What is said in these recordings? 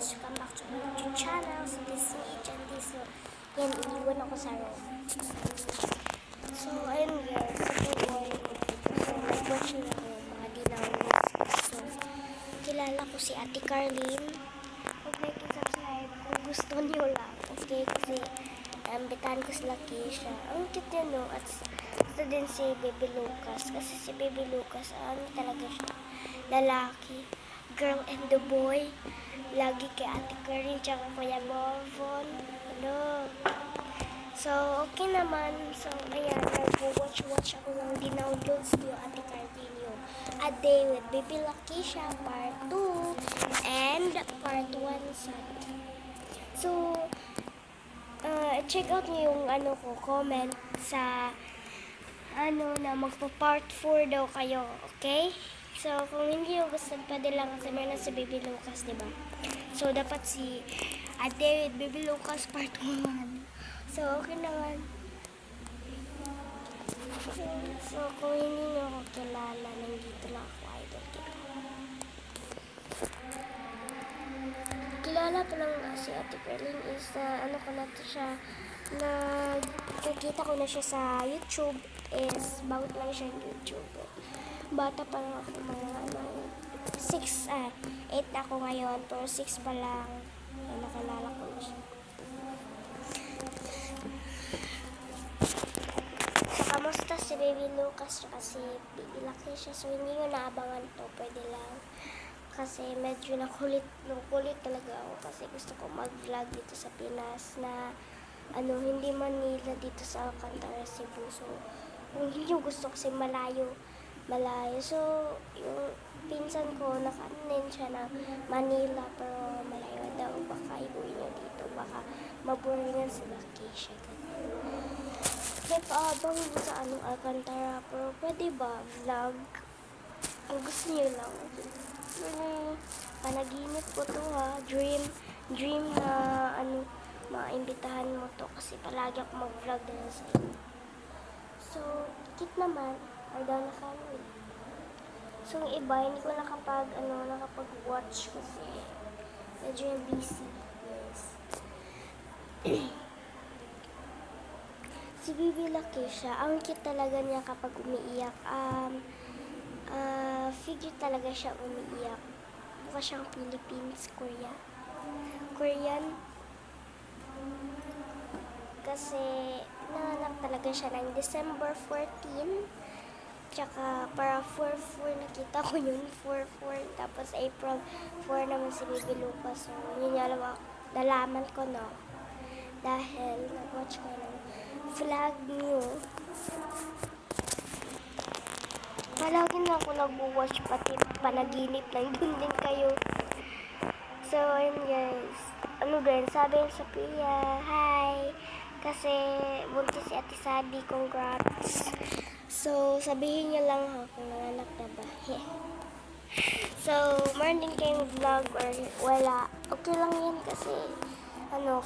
guys, welcome back to my YouTube channel. So this is me, Jandy. So yan, iniwan ako sa room. So ayun guys, sa boy. So nag-watch na ako mga dinawag. So kilala ko si Ate Carlene. Huwag like and subscribe kung gusto niyo lang. Okay, kasi bitahan ko sila Keisha. Ang cute yun, no? At gusto din si Baby Lucas. Kasi si Baby Lucas, talaga siya. Lalaki. Girl and the boy. Lagi kay Ate Karin, tsaka Kuya Morvon. Hello. So, okay naman. So, ayan, nag-watch ako ng dinownloads ko yung Ate Karin yung A Day with Baby Lakeisha Part 2 and Part 1 sa. So, check out niyo yung comment sa na magpa-part 4 daw kayo, okay? So, kung hindi nyo gusto, pwede lang kasi meron si Baby Lucas, diba? So, dapat si Ate Baby Lucas part 1. So, okay naman. So, kung hindi nyo ako kilala, nandito lang ako, idol kita. Kilala ko lang si Ate Carlene is ko na to siya, nakikita ko na siya sa YouTube is bago lang siya yung YouTube. Bata pa lang ako, mga 8 ako ngayon, pero 6 pa lang. Ay, nakalala ko na siya. So, kamusta si Baby Lucas kasi ilaki siya. So, hindi nyo naabangan to. Pwede lang. Kasi medyo nakulit talaga ako. Kasi gusto ko mag-vlog dito sa Pinas na hindi Manila dito sa Alcantara, Cebu. So, kung hindi gusto kasi malayo. So, yung pinsan ko, nakanin siya na Manila, pero malayo daw. Baka iuwi niya dito. Baka maboringan sila Keisha. May paabang sa Alcantara, pero pwede ba vlog? Ang gusto niyo lang. Panaginip ko to ha. Dream na maimbitahan mo to kasi palagi ako mag-vlog na sa inyo. So, cute naman. I don't know. So, yung iba, hindi ko nakapag-watch kasi medyo busy. Yes. Si Baby Lakeisha, ang cute talaga niya kapag umiiyak. Figure talaga siya umiiyak. Mukha siyang Philippines, Korean. Kasi, nanganak talaga siya ng December 14. Tsaka, para 4-4, nakita ko yun, 4-4. Tapos, April 4 naman si Baby Lucas. So, yun yung nalaman ko, no? Dahil, nag-watch ko ng vlog niyo. Palagi na ako nag-watch, pati panaginip lang din kayo. So, ayun guys. Sabi yung Sophia, hi! Kasi, buntis si Ate Sadi, congrats! So, sabihin nyo lang kung nanganak na ba. So, meron din kayong vlog or wala. Okay lang yan kasi,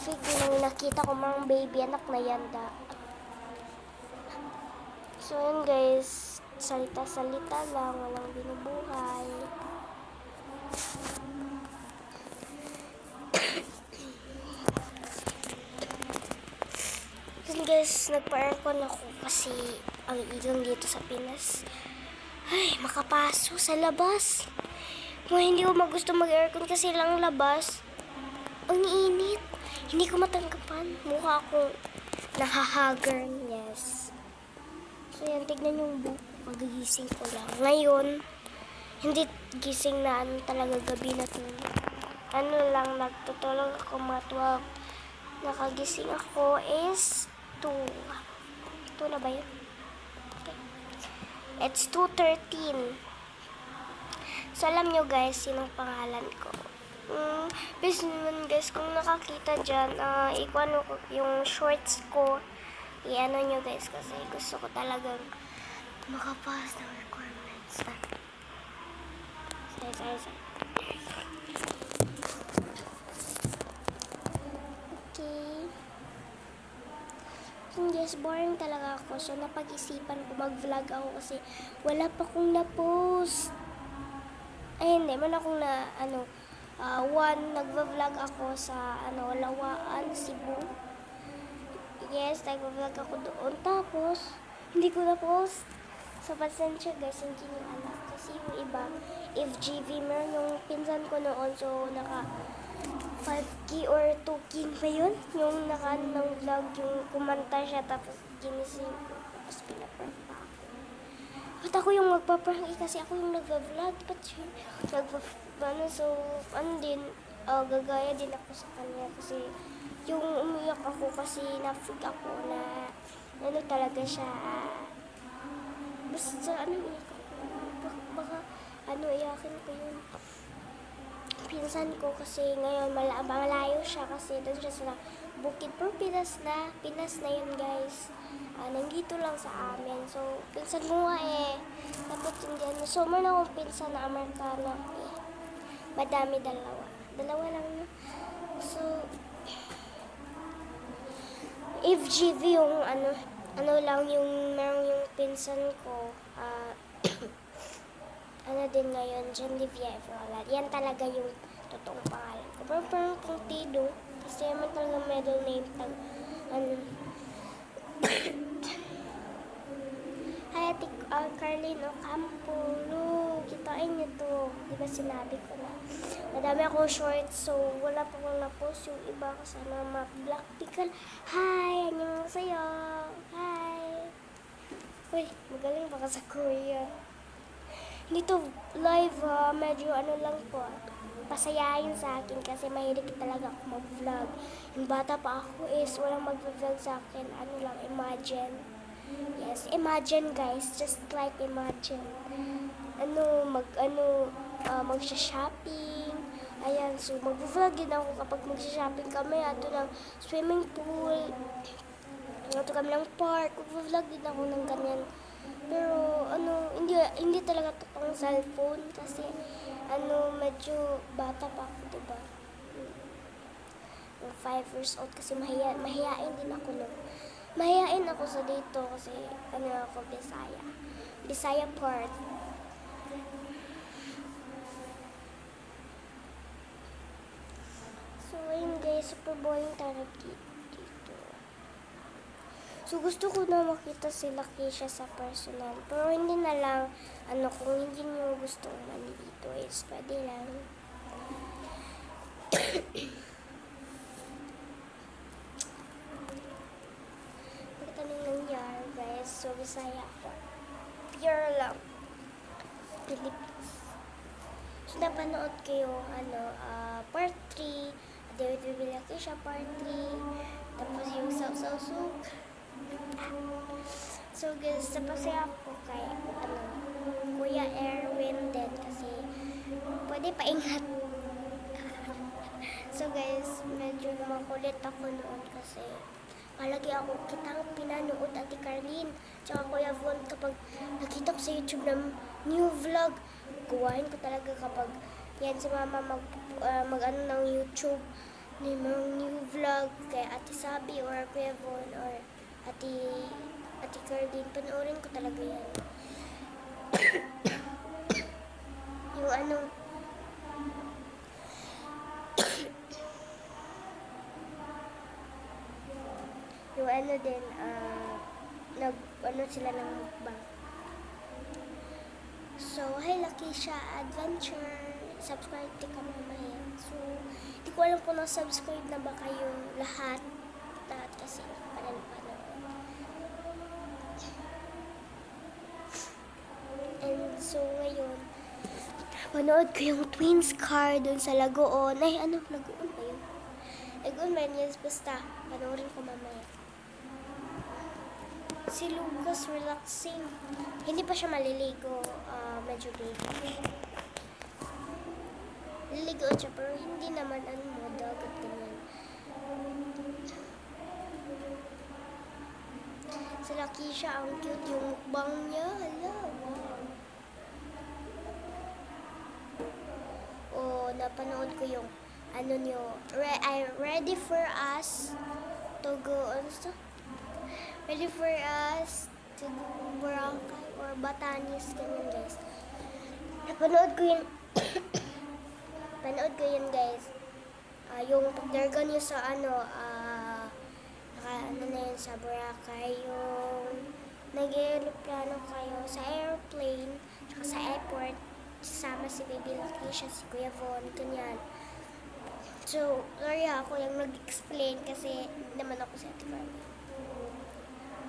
figure lang nakita ko mga baby, anak na yan da. So, yun guys, salita-salita lang, walang binubuhay. Then guys, nagpa-aircon ako kasi ang ilang dito sa Pinas. Ay, makapaso sa labas. Hindi ko magusto mag-aircon kasi lang labas. Ang init. Hindi ko matanggapan. Mukha akong nahahagar. Yes. So yan, tignan yung buko. Magigising ko lang. Ngayon, hindi gising na talaga gabi na tulog. Nagtutulog ako mga 12. Nakagising ako is 2. 2 na ba yun? Okay. It's 2:13. So, alam nyo guys, sinong pangalan ko. Please naman guys, kung nakakita dyan, ikuano ko yung shorts ko. I-ano nyo guys, kasi gusto ko talagang makapass ng requirements. Sorry. Yes, boring talaga ako. So, napag-isipan ko mag-vlog ako kasi wala pa kong na-post. Ay, hindi. Man akong Nagva-vlog ako sa Lawaan, Cebu. Yes, nagva-vlog ako doon. Tapos, hindi ko na-post. So, pasensya guys, hindi niyo alam. Kasi yung iba, FGV, meron yung pinsan ko noon. So, naka 5K or 2K pa yun. Yung ng vlog, yung kumanta siya. Tapos, ginising ko. Tapos, pinaprank pa ako. Ba't ako yung magpaprank? Kasi ako yung nagva-vlog. Ba't yun? Gagaya din ako sa kanya. Kasi, yung umiyak ako kasi na-freak ako na talaga siya. Basta iyak ako. Baka iyakin ko yun. Pinsan ko kasi ngayon malayo siya kasi doon siya sa Bukid. Pero Pinas na yun guys. Nandito lang sa amin. So, pinsan ko nga dapat hindi So, meron akong pinsan na Amerikano Madami, dalawa lang yun. So, FGV yung lang yung merong yung pinsan ko, din ngayon, Genevieve Roland. Yan talaga yung totoong pangalan ko. Pero parang kung Tido, kasi naman talaga middle name Hi, Ate Carlin Ocampo. Look, kitain niyo to. Di ba sinabi ko na? Madami akong shorts, so wala pa akong na-post yung iba kasi Black Pickle. Hi! Annyeong sa'yo! Hi! Uy, magaling baka sa Korea. Hindi to live medyo lang po. Pasayahin sa akin kasi mahilig talaga ako mag-vlog. Yung bata pa ako walang mag-vlog sa akin. Imagine. Yes, imagine guys. Just like imagine. Magsha-shopping. Ayan, so mag-vlog din ako kapag magsha-shopping kami. Ato ng swimming pool. Ato kami ng park. Mag-vlog din ako ng ganyan. Pero, hindi talaga totoong cellphone kasi, medyo bata pa ako, diba? 5 years old kasi mahihain din ako nun. Mahihain ako sa dito kasi, ako, Bisaya. Bisaya part. So, ayun guys, super boring talaga dito. So, gusto ko na makita sila Keisha sa personal. Pero hindi na lang, kung hindi nyo gusto dito pwede lang. Pagkita nang nangyari, guys. So, Bisaya ako. Pure lang. Philippines. So, napanood ko yung, part 3. David Villa Keisha part 3. Tapos yung Soup. So guys, napasaya ako kay Kuya Erwin din kasi pwede paingat. So guys, medyo makulit ako noon kasi palagi ako kitang pinanood Ate Carlin tsaka Kuya Von kapag nakita ko sa YouTube ng new vlog. Gawain ko talaga kapag yan si Mama mag ng YouTube may mga new vlog kay Ate Sabi or Kuya Von or Ate Carlin, panoorin ko talaga yan. yung yung din, sila ng mukbang. So, hi Lakeisha Adventure. Subscribe din ka mamaya. So, hindi ko alam kung na-subscribe na ba kayo lahat kasi panood. And so, ngayon, panood ko yung Twins car dun sa Lagoon. Lagoon ba yun? Lagoon ba yun? Yes, basta. Panoorin ko mamaya. Si Lucas relaxing. Hindi pa siya maliligo. Medyo baby. Liligo siya, pero hindi naman dagat ganyan. Si Lakeisha, ang cute yung mukbang niya. Hala, wow. Napanood ko yung ready for us to go ready for us to go Boracay or Batanes ganyan guys. Napanood ko yung Panood ko yun, guys. Yung pagdarga niyo sa ano na yun, sa Boracay, yung nag-aeroplano kayo sa airplane, tsaka sa airport, sama si Baby Lakeisha, si Kuya Von, ganyan. So, sorry ako yung nag-explain kasi hindi naman ako si Ate Carly.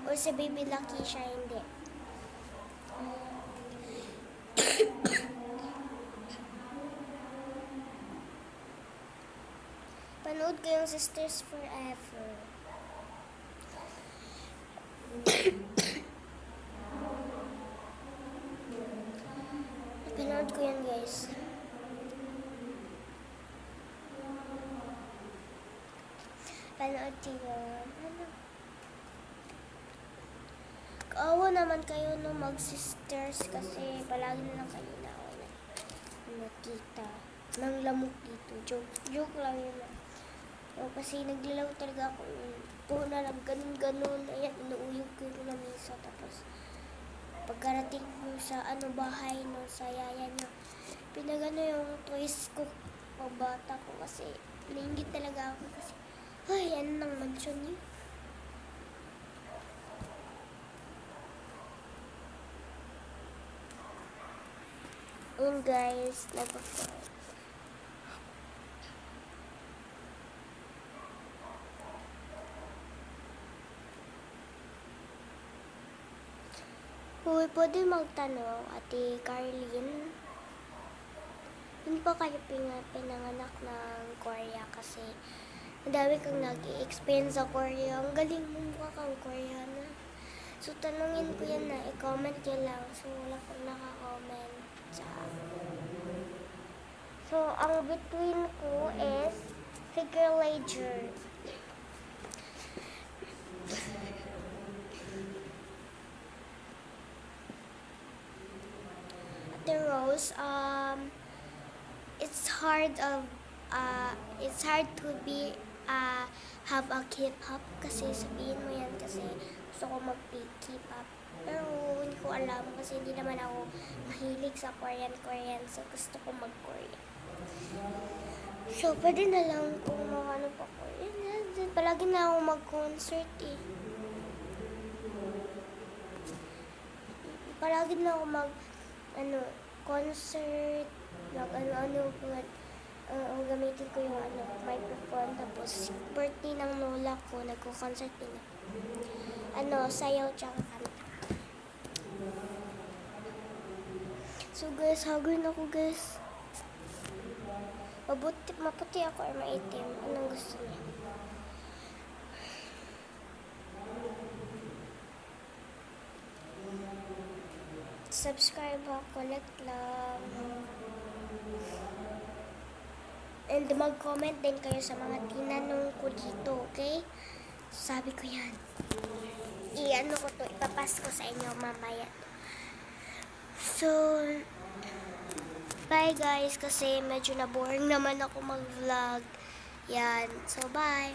Or si Baby Lakeisha, hindi. Panood ko yung Sisters Forever. Panood ko yan, guys. Panood ko yun. Kaawa naman kayo no mag-sisters kasi palagi na lang kayo na nakita ng lamok dito. Joke lang yun. Kasi naglalaw talaga ako. Puro na lang ganun. Ayan, inuuyog ko yung lamisa. Tapos, pagkarating ko sa bahay no, sa yaya niya, pinagano yung toys ko pabata ko kasi nainggit talaga ako kasi, ay, ano nang mansion niyo? Yun guys, nagpo-forward. Uy, pwede magtanong, Ate Carlin. Yun pa kayo pinanganak ng Korea kasi madami kang nag-i-explain sa Korea. Ang galing mo mukha kang Koreana. So, tanungin ko yan na, i-comment nyo lang. So, wala kang naka-comment sa So, ang between ko is figure ledger. The Rose, it's hard to be have a K-pop kasi sabihin mo yan kasi gusto ko mag-K-pop. Pero hindi ko alam kasi hindi naman ako mahilig sa Korean so gusto ko mag-Korean. So, pwede na lang kung ano pa Korean. Palagi na ako mag-concert eh. Palagi na ako concert, gamitin ko yung microphone, tapos birthday ng lola ko, nagko-concert din sayaw tsaka kanta. So guys, hagin ako guys. Maputi ako or maitim, anong gusto niya? Subscribe ako, like lang. And mag-comment din kayo sa mga tinanong ko dito, okay? Sabi ko yan. Ipapas ko sa inyo mamaya. So, bye guys, kasi medyo na-boring naman ako mag-vlog. Yan. So, bye.